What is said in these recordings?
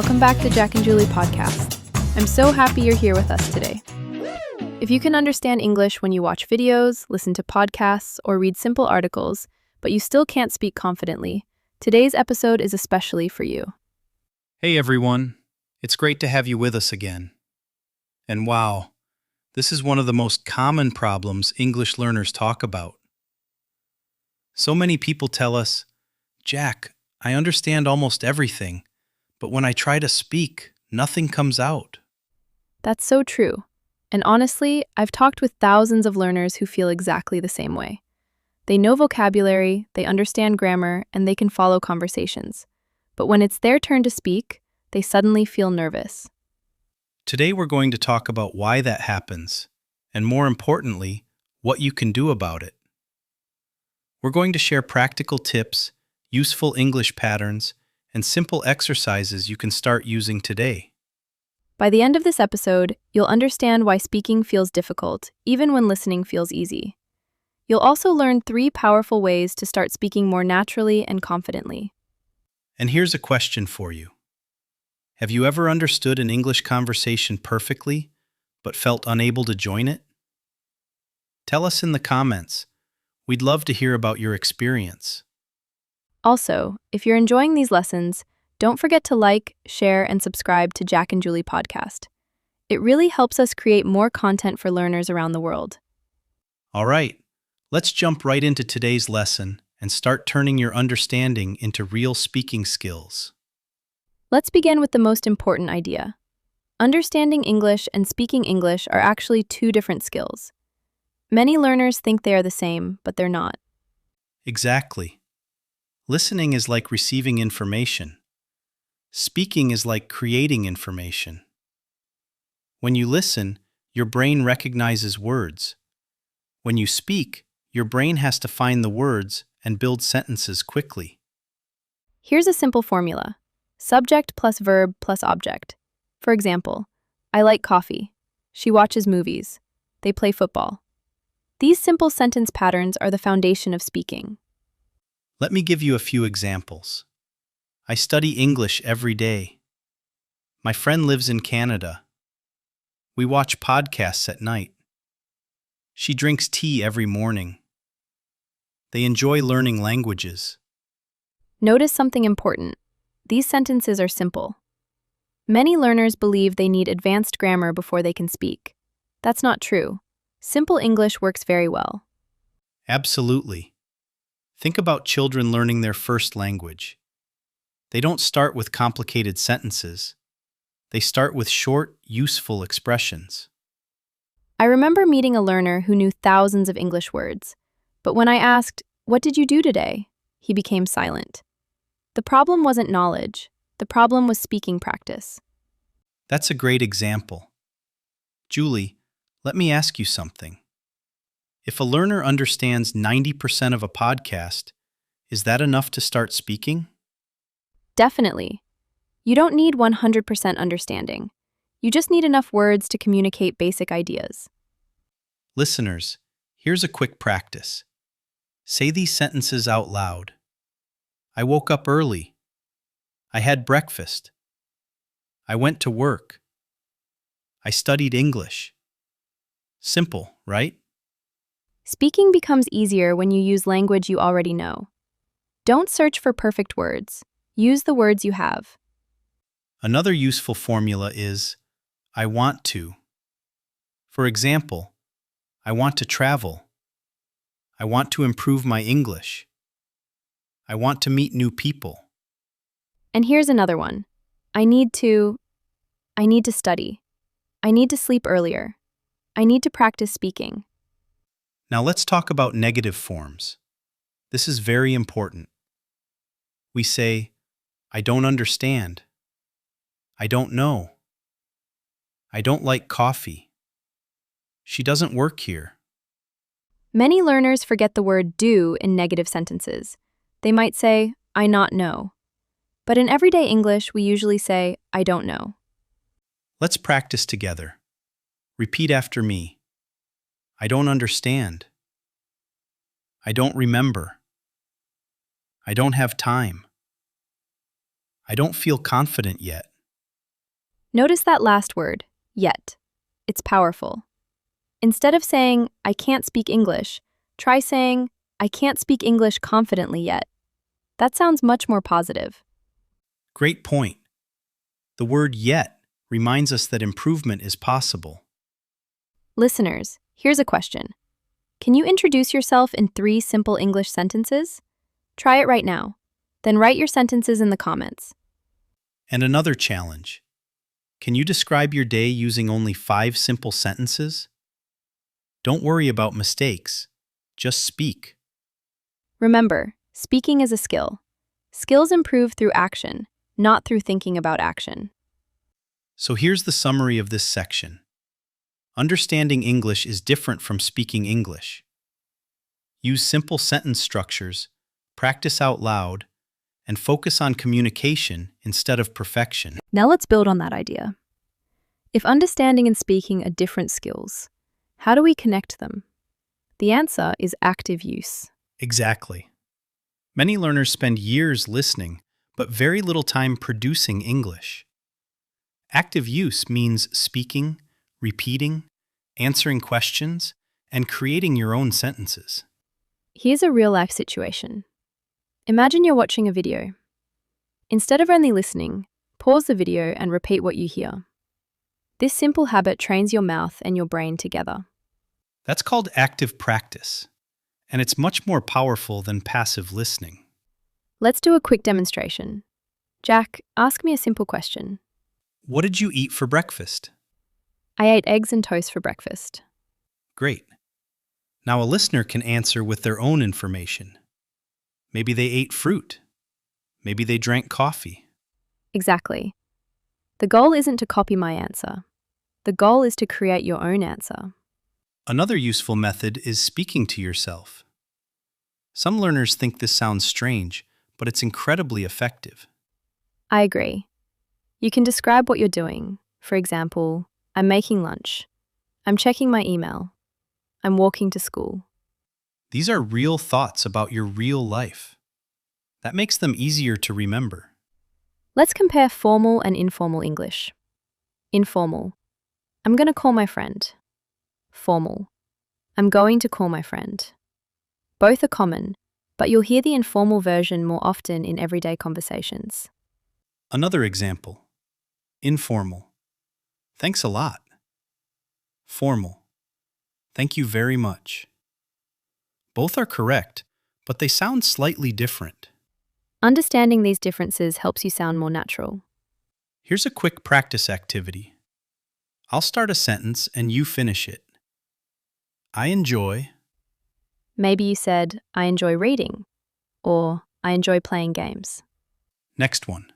welcome back to Jack and Julie podcast. I'm so happy you're here with us today. If you can understand English when you watch videos, listen to podcasts, or read simple articles, but you still can't speak confidently, today's episode is especially for you. Hey everyone, it's great to have you with us again. And wow, this is one of the most common problems English learners talk about. So many people tell us, Jack, I understand almost everything, but when I try to speak, nothing comes out. That's so true. And honestly, I've talked with thousands of learners who feel exactly the same way. They know vocabulary, they understand grammar, and they can follow conversations. But when it's their turn to speak, they suddenly feel nervous. Today we're going to talk about why that happens, and more importantly, what you can do about it. We're going to share practical tips, useful English patterns, and simple exercises you can start using today. By the end of this episode, you'll understand why speaking feels difficult, even when listening feels easy. You'll also learn 3 powerful ways to start speaking more naturally and confidently. And here's a question for you. Have you ever understood an English conversation perfectly, but felt unable to join it? Tell us in the comments. We'd love to hear about your experience. Also, if you're enjoying these lessons, don't forget to like, share, and subscribe to Jack and Julie podcast. It really helps us create more content for learners around the world. All right, let's jump right into today's lesson and start turning your understanding into real speaking skills. Let's begin with the most important idea. Understanding English and speaking English are actually 2 different skills. Many learners think they are the same, but they're not. Exactly. Listening is like receiving information. Speaking is like creating information. When you listen, your brain recognizes words. When you speak, your brain has to find the words and build sentences quickly. Here's a simple formula. Subject plus verb plus object. For example, I like coffee. She watches movies. They play football. These simple sentence patterns are the foundation of speaking. Let me give you a few examples. I study English every day. My friend lives in Canada. We watch podcasts at night. She drinks tea every morning. They enjoy learning languages. Notice something important. These sentences are simple. Many learners believe they need advanced grammar before they can speak. That's not true. Simple English works very well. Absolutely. Think about children learning their first language. They don't start with complicated sentences. They start with short, useful expressions. I remember meeting a learner who knew thousands of English words. But when I asked, "What did you do today?" he became silent. The problem wasn't knowledge. The problem was speaking practice. That's a great example. Julie, let me ask you something. If a learner understands 90% of a podcast, is that enough to start speaking? Definitely. You don't need 100% understanding. You just need enough words to communicate basic ideas. Listeners, here's a quick practice. Say these sentences out loud. I woke up early. I had breakfast. I went to work. I studied English. Simple, right? Speaking becomes easier when you use language you already know. Don't search for perfect words. Use the words you have. Another useful formula is, I want to. For example, I want to travel. I want to improve my English. I want to meet new people. And here's another one. I need to study. I need to sleep earlier. I need to practice speaking. Now let's talk about negative forms. This is very important. We say, I don't understand. I don't know. I don't like coffee. She doesn't work here. Many learners forget the word do in negative sentences. They might say, I not know. But in everyday English, we usually say, I don't know. Let's practice together. Repeat after me. I don't understand. I don't remember. I don't have time. I don't feel confident yet. Notice that last word, yet. It's powerful. Instead of saying, I can't speak English, try saying, I can't speak English confidently yet. That sounds much more positive. Great point. The word yet reminds us that improvement is possible. Listeners, here's a question. Can you introduce yourself in 3 simple English sentences? Try it right now. Then write your sentences in the comments. And another challenge. Can you describe your day using only 5 simple sentences? Don't worry about mistakes. Just speak. Remember, speaking is a skill. Skills improve through action, not through thinking about action. So here's the summary of this section. Understanding English is different from speaking English. Use simple sentence structures, practice out loud, and focus on communication instead of perfection. Now let's build on that idea. If understanding and speaking are different skills, how do we connect them? The answer is active use. Exactly. Many learners spend years listening, but very little time producing English. Active use means speaking, repeating, answering questions, and creating your own sentences. Here's a real-life situation. Imagine you're watching a video. Instead of only listening, pause the video and repeat what you hear. This simple habit trains your mouth and your brain together. That's called active practice, and it's much more powerful than passive listening. Let's do a quick demonstration. Jack, ask me a simple question. What did you eat for breakfast? I ate eggs and toast for breakfast. Great. Now a listener can answer with their own information. Maybe they ate fruit. Maybe they drank coffee. Exactly. The goal isn't to copy my answer. The goal is to create your own answer. Another useful method is speaking to yourself. Some learners think this sounds strange, but it's incredibly effective. I agree. You can describe what you're doing. For example, I'm making lunch. I'm checking my email. I'm walking to school. These are real thoughts about your real life. That makes them easier to remember. Let's compare formal and informal English. Informal. I'm going to call my friend. Formal. I'm going to call my friend. Both are common, but you'll hear the informal version more often in everyday conversations. Another example. Informal. Thanks a lot. Formal. Thank you very much. Both are correct, but they sound slightly different. Understanding these differences helps you sound more natural. Here's a quick practice activity. I'll start a sentence and you finish it. I enjoy. Maybe you said, I enjoy reading, or I enjoy playing games. Next one.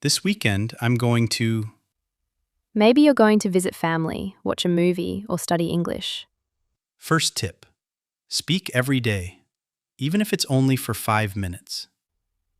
This weekend, I'm going to. Maybe you're going to visit family, watch a movie, or study English. First tip. Speak every day, even if it's only for 5 minutes.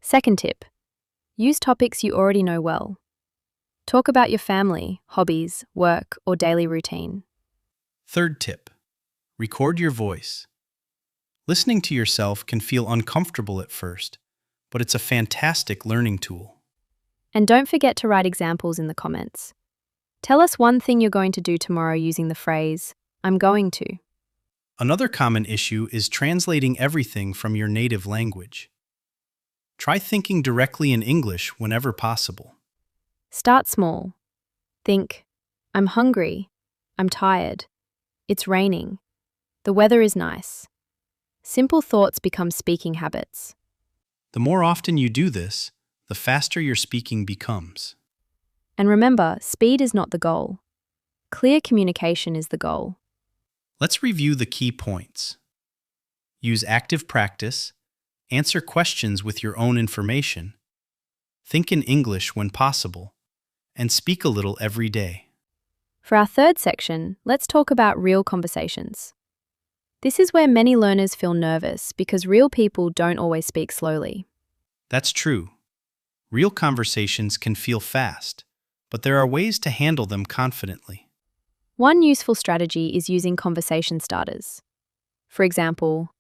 Second tip. Use topics you already know well. Talk about your family, hobbies, work, or daily routine. Third tip. Record your voice. Listening to yourself can feel uncomfortable at first, but it's a fantastic learning tool. And don't forget to write examples in the comments. Tell us one thing you're going to do tomorrow using the phrase, I'm going to. Another common issue is translating everything from your native language. Try thinking directly in English whenever possible. Start small. Think, I'm hungry, I'm tired, it's raining, the weather is nice. Simple thoughts become speaking habits. The more often you do this, the faster your speaking becomes. And remember, speed is not the goal. Clear communication is the goal. Let's review the key points. Use active practice, answer questions with your own information, think in English when possible, and speak a little every day. For our third section, let's talk about real conversations. This is where many learners feel nervous because real people don't always speak slowly. That's true. Real conversations can feel fast, but there are ways to handle them confidently. One useful strategy is using conversation starters. For example,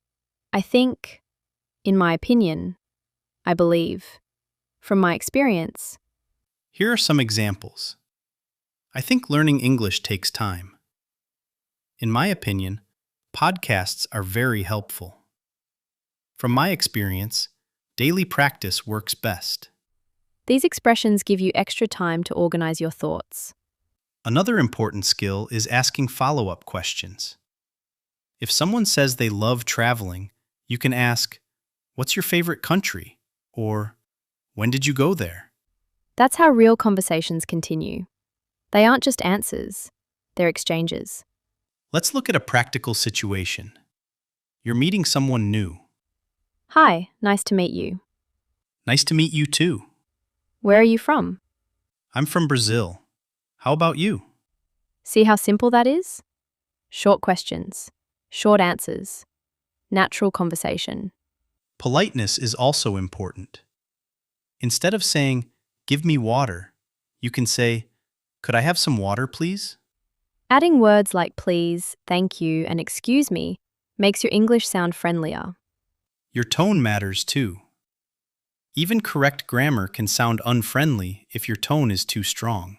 I think, in my opinion, I believe, from my experience. Here are some examples. I think learning English takes time. In my opinion, podcasts are very helpful. From my experience, daily practice works best. These expressions give you extra time to organize your thoughts. Another important skill is asking follow-up questions. If someone says they love traveling, you can ask, "What's your favorite country?" Or, "When did you go there?" That's how real conversations continue. They aren't just answers, they're exchanges. Let's look at a practical situation. You're meeting someone new. Hi, nice to meet you. Nice to meet you too. Where are you from? I'm from Brazil. How about you? See how simple that is? Short questions, short answers, natural conversation. Politeness is also important. Instead of saying, "Give me water," you can say, "Could I have some water, please?" Adding words like please, thank you, and excuse me makes your English sound friendlier. Your tone matters too. Even correct grammar can sound unfriendly if your tone is too strong.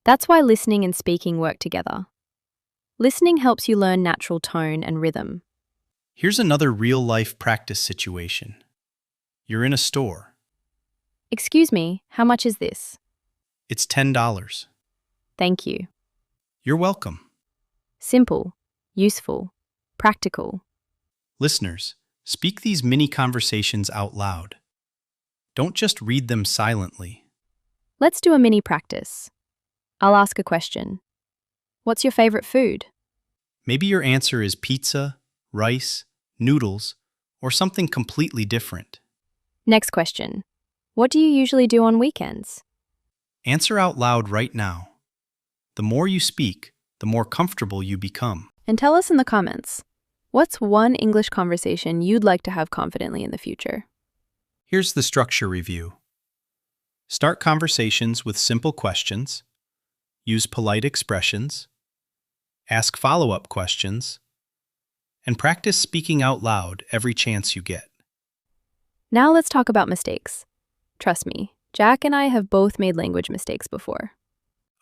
That's why listening and speaking work together. Listening helps you learn natural tone and rhythm. Here's another real-life practice situation. You're in a store. Excuse me, how much is this? It's $10. Thank you. You're welcome. Simple, useful, practical. Listeners, speak these mini conversations out loud. Don't just read them silently. Let's do a mini practice. I'll ask a question. What's your favorite food? Maybe your answer is pizza, rice, noodles, or something completely different. Next question. What do you usually do on weekends? Answer out loud right now. The more you speak, the more comfortable you become. And tell us in the comments, what's one English conversation you'd like to have confidently in the future? Here's the structure review. Start conversations with simple questions. Use polite expressions. Ask follow-up questions. And practice speaking out loud every chance you get. Now let's talk about mistakes. Trust me, Jack and I have both made language mistakes before.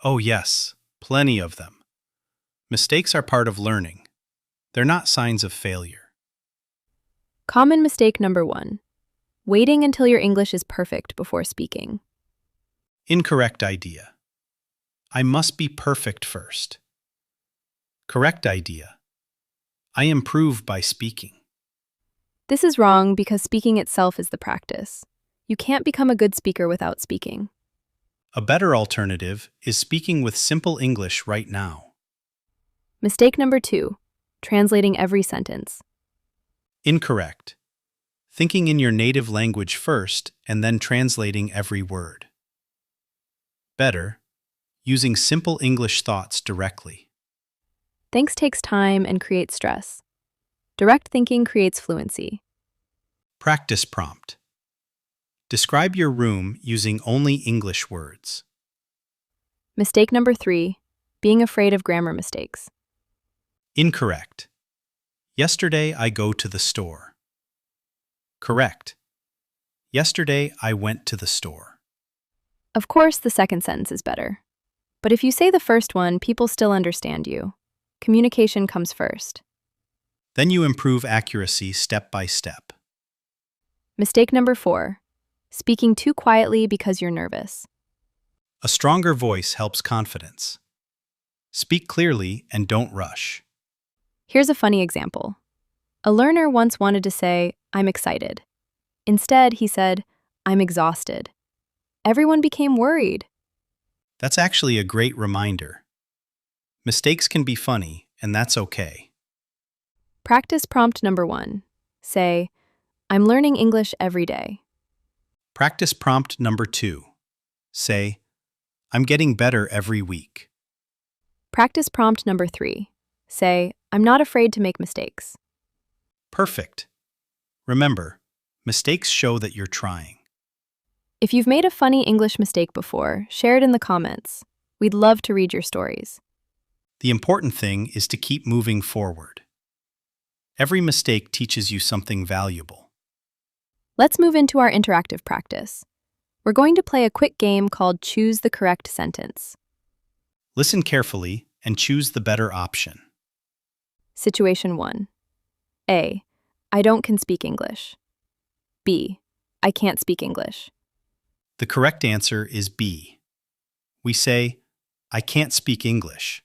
Oh yes, plenty of them. Mistakes are part of learning. They're not signs of failure. Common mistake number 1. Waiting until your English is perfect before speaking. Incorrect idea. I must be perfect first. Correct idea. I improve by speaking. This is wrong because speaking itself is the practice. You can't become a good speaker without speaking. A better alternative is speaking with simple English right now. Mistake number 2. Translating every sentence. Incorrect. Thinking in your native language first and then translating every word. Better. Using simple English thoughts directly. Thinks takes time and creates stress. Direct thinking creates fluency. Practice prompt. Describe your room using only English words. Mistake number 3. Being afraid of grammar mistakes. Incorrect. Yesterday I go to the store. Correct. Yesterday I went to the store. Of course, the second sentence is better. But if you say the first one, people still understand you. Communication comes first. Then you improve accuracy step by step. Mistake number 4. Speaking too quietly because you're nervous. A stronger voice helps confidence. Speak clearly and don't rush. Here's a funny example. A learner once wanted to say, "I'm excited." Instead, he said, "I'm exhausted." Everyone became worried. That's actually a great reminder. Mistakes can be funny, and that's okay. Practice prompt number 1. Say, "I'm learning English every day." Practice prompt number 2. Say, "I'm getting better every week." Practice prompt number 3. Say, "I'm not afraid to make mistakes." Perfect. Remember, mistakes show that you're trying. If you've made a funny English mistake before, share it in the comments. We'd love to read your stories. The important thing is to keep moving forward. Every mistake teaches you something valuable. Let's move into our interactive practice. We're going to play a quick game called Choose the Correct Sentence. Listen carefully and choose the better option. Situation 1. A. I don't can speak English. B. I can't speak English. The correct answer is B. We say, I can't speak English.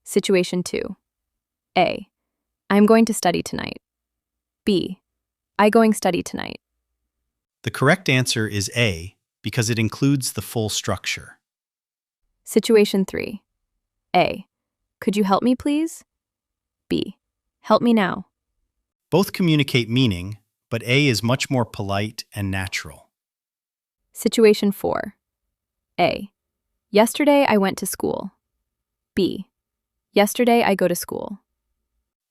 Situation 2. A. I'm going to study tonight. B. I going study tonight. The correct answer is A because it includes the full structure. Situation 3. A. Could you help me, please? B. Help me now. Both communicate meaning, but A is much more polite and natural. Situation 4. A. Yesterday I went to school. B. Yesterday I go to school.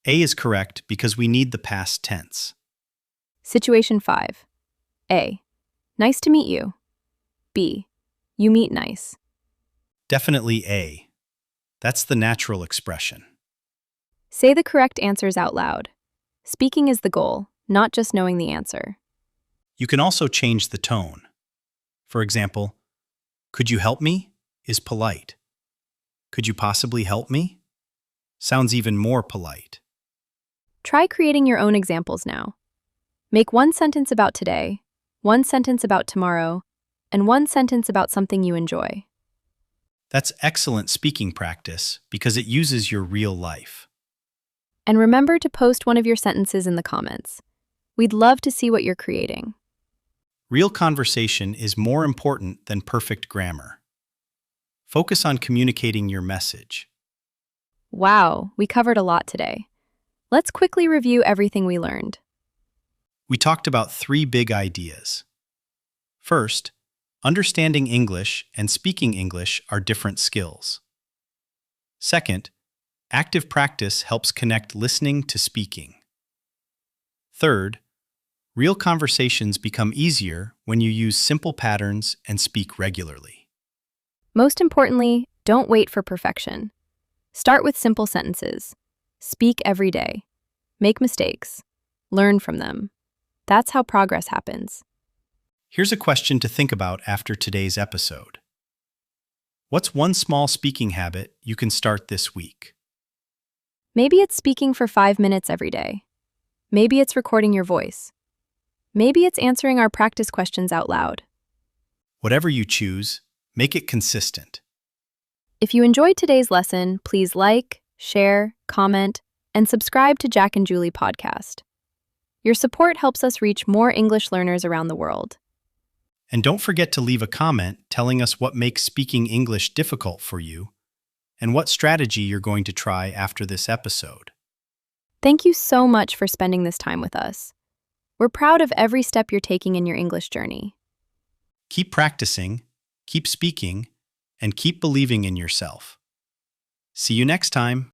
A is correct because we need the past tense. Situation 5. A. Nice to meet you. B. You meet nice. Definitely A. That's the natural expression. Say the correct answers out loud. Speaking is the goal, not just knowing the answer. You can also change the tone. For example, could you help me is polite. Could you possibly help me? Sounds even more polite. Try creating your own examples now. Make one sentence about today, one sentence about tomorrow, and one sentence about something you enjoy. That's excellent speaking practice because it uses your real life. And remember to post one of your sentences in the comments. We'd love to see what you're creating. Real conversation is more important than perfect grammar. Focus on communicating your message. Wow, we covered a lot today. Let's quickly review everything we learned. We talked about 3 big ideas. First, understanding English and speaking English are different skills. Second, active practice helps connect listening to speaking. Third, real conversations become easier when you use simple patterns and speak regularly. Most importantly, don't wait for perfection. Start with simple sentences. Speak every day. Make mistakes. Learn from them. That's how progress happens. Here's a question to think about after today's episode. What's one small speaking habit you can start this week? Maybe it's speaking for 5 minutes every day. Maybe it's recording your voice. Maybe it's answering our practice questions out loud. Whatever you choose, make it consistent. If you enjoyed today's lesson, please like, share, comment, and subscribe to Jack and Julie podcast. Your support helps us reach more English learners around the world. And don't forget to leave a comment telling us what makes speaking English difficult for you and what strategy you're going to try after this episode. Thank you so much for spending this time with us. We're proud of every step you're taking in your English journey. Keep practicing, keep speaking, and keep believing in yourself. See you next time.